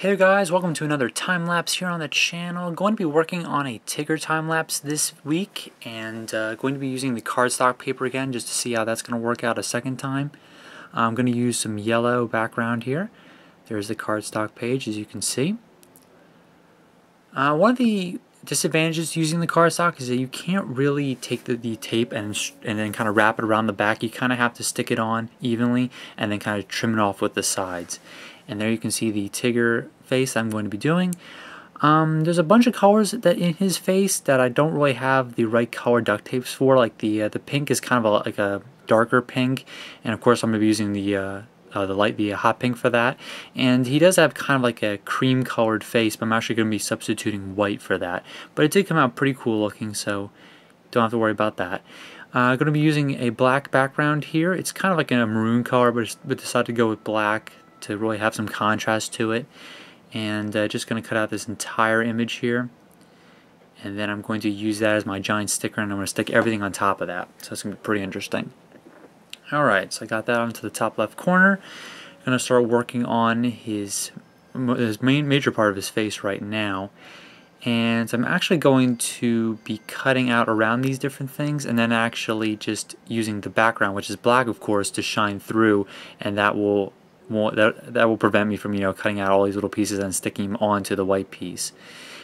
Hey guys, welcome to another time lapse here on the channel. Going to be working on a Tigger time lapse this week and going to be using the cardstock paper again just to see how that's going to work out a second time. I'm going to use some yellow background here. There's the cardstock page, as you can see. One of the disadvantages using the cardstock is that you can't really take the tape and then kind of wrap it around the back. You kind of have to stick it on evenly and then kind of trim it off with the sides. And there you can see the Tigger face I'm going to be doing. There's a bunch of colors that in his face that I don't really have the right color duct tapes for. Like the pink is kind of like a darker pink, and of course I'm going to be using the hot pink for that. And he does have kind of like a cream colored face, but I'm actually going to be substituting white for that. But it did come out pretty cool looking, so don't have to worry about that. I'm going to be using a black background here. It's kind of like a maroon color, but decided to go with black to really have some contrast to it. And just going to cut out this entire image here, and then I'm going to use that as my giant sticker, and I'm going to stick everything on top of that. So it's going to be pretty interesting. Alright, so I got that onto the top left corner. I'm going to start working on his major part of his face right now. And I'm actually going to be cutting out around these different things and then actually just using the background, which is black of course, to shine through, and that will prevent me from, cutting out all these little pieces and sticking them onto the white piece.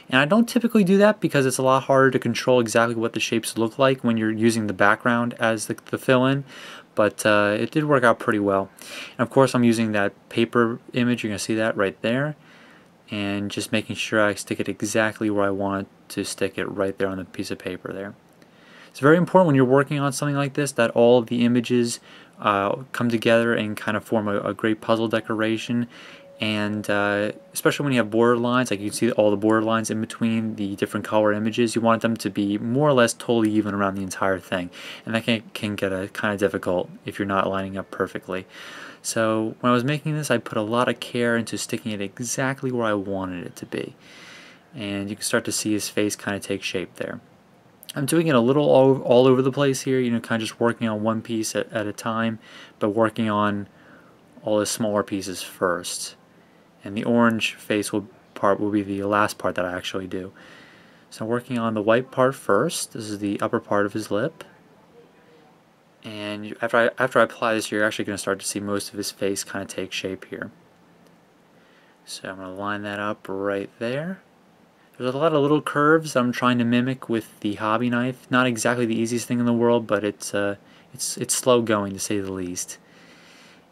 And I don't typically do that because it's a lot harder to control exactly what the shapes look like when you're using the background as the fill-in, but it did work out pretty well. And of course I'm using that paper image, you're going to see that right there, and just making sure I stick it exactly where I want to stick it, right there on the piece of paper there. It's very important when you're working on something like this that all of the images come together and kind of form a great puzzle decoration. And especially when you have border lines, like you can see all the border lines in between the different color images, you want them to be more or less totally even around the entire thing. And that can get kind of difficult if you're not lining up perfectly. So when I was making this, I put a lot of care into sticking it exactly where I wanted it to be. And you can start to see his face kind of take shape there. I'm doing it a little all over the place here, kind of just working on one piece at a time, but working on all the smaller pieces first. And the orange face part will be the last part that I actually do. So I'm working on the white part first. This is the upper part of his lip. And after I apply this, you're actually going to start to see most of his face kind of take shape here. So I'm going to line that up right there. There's a lot of little curves I'm trying to mimic with the hobby knife. Not exactly the easiest thing in the world, but it's slow going to say the least.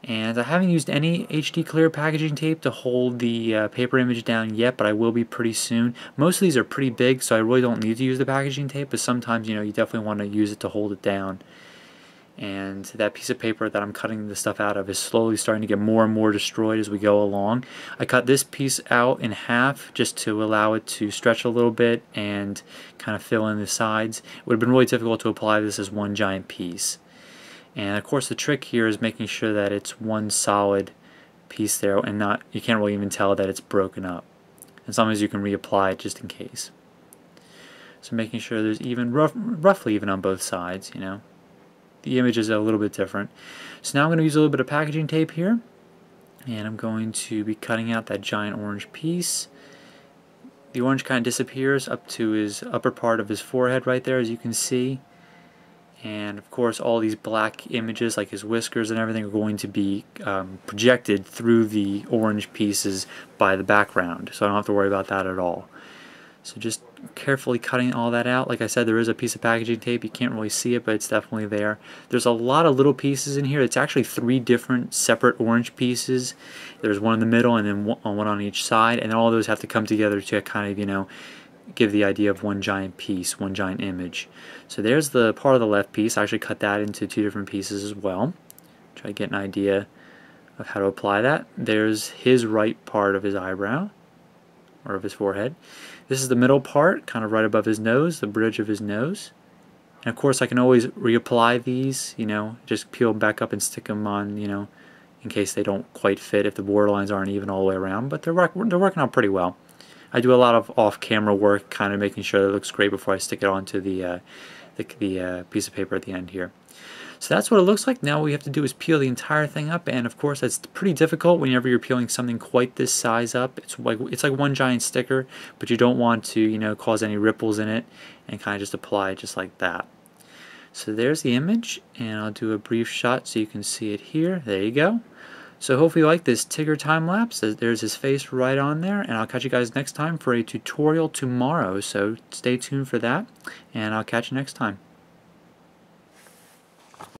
And I haven't used any HD clear packaging tape to hold the paper image down yet, but I will be pretty soon. Most of these are pretty big, so I really don't need to use the packaging tape, but sometimes you definitely want to use it to hold it down. And that piece of paper that I'm cutting the stuff out of is slowly starting to get more and more destroyed as we go along. I cut this piece out in half just to allow it to stretch a little bit and kind of fill in the sides. It would have been really difficult to apply this as one giant piece. And of course the trick here is making sure that it's one solid piece there and you can't really even tell that it's broken up. And sometimes you can reapply it just in case. So making sure there's roughly even on both sides, The image is a little bit different. So now I'm going to use a little bit of packaging tape here, and I'm going to be cutting out that giant orange piece. The orange kind of disappears up to his upper part of his forehead right there, as you can see. And of course all these black images like his whiskers and everything are going to be projected through the orange pieces by the background, so I don't have to worry about that at all. So just carefully cutting all that out. Like I said, there is a piece of packaging tape. You can't really see it, but it's definitely there. There's a lot of little pieces in here. It's actually 3 different separate orange pieces. There's one in the middle and then one on each side, and all those have to come together to kind of, give the idea of one giant piece, one giant image. So there's the part of the left piece. I actually cut that into 2 different pieces as well. Try to get an idea of how to apply that. There's his right part of his eyebrow, or of his forehead. This is the middle part, kind of right above his nose, the bridge of his nose. And of course I can always reapply these, just peel them back up and stick them on, in case they don't quite fit, if the border lines aren't even all the way around. But they're working out pretty well. I do a lot of off-camera work, kind of making sure that it looks great before I stick it onto the piece of paper at the end here. So that's what it looks like. Now what we have to do is peel the entire thing up, and of course that's pretty difficult whenever you're peeling something quite this size up. It's like one giant sticker, but you don't want to, you know, cause any ripples in it, and kind of just apply it just like that. So there's the image, and I'll do a brief shot so you can see it here. There you go. So hopefully you like this Tigger time lapse. There's his face right on there, and I'll catch you guys next time for a tutorial tomorrow. So stay tuned for that, and I'll catch you next time.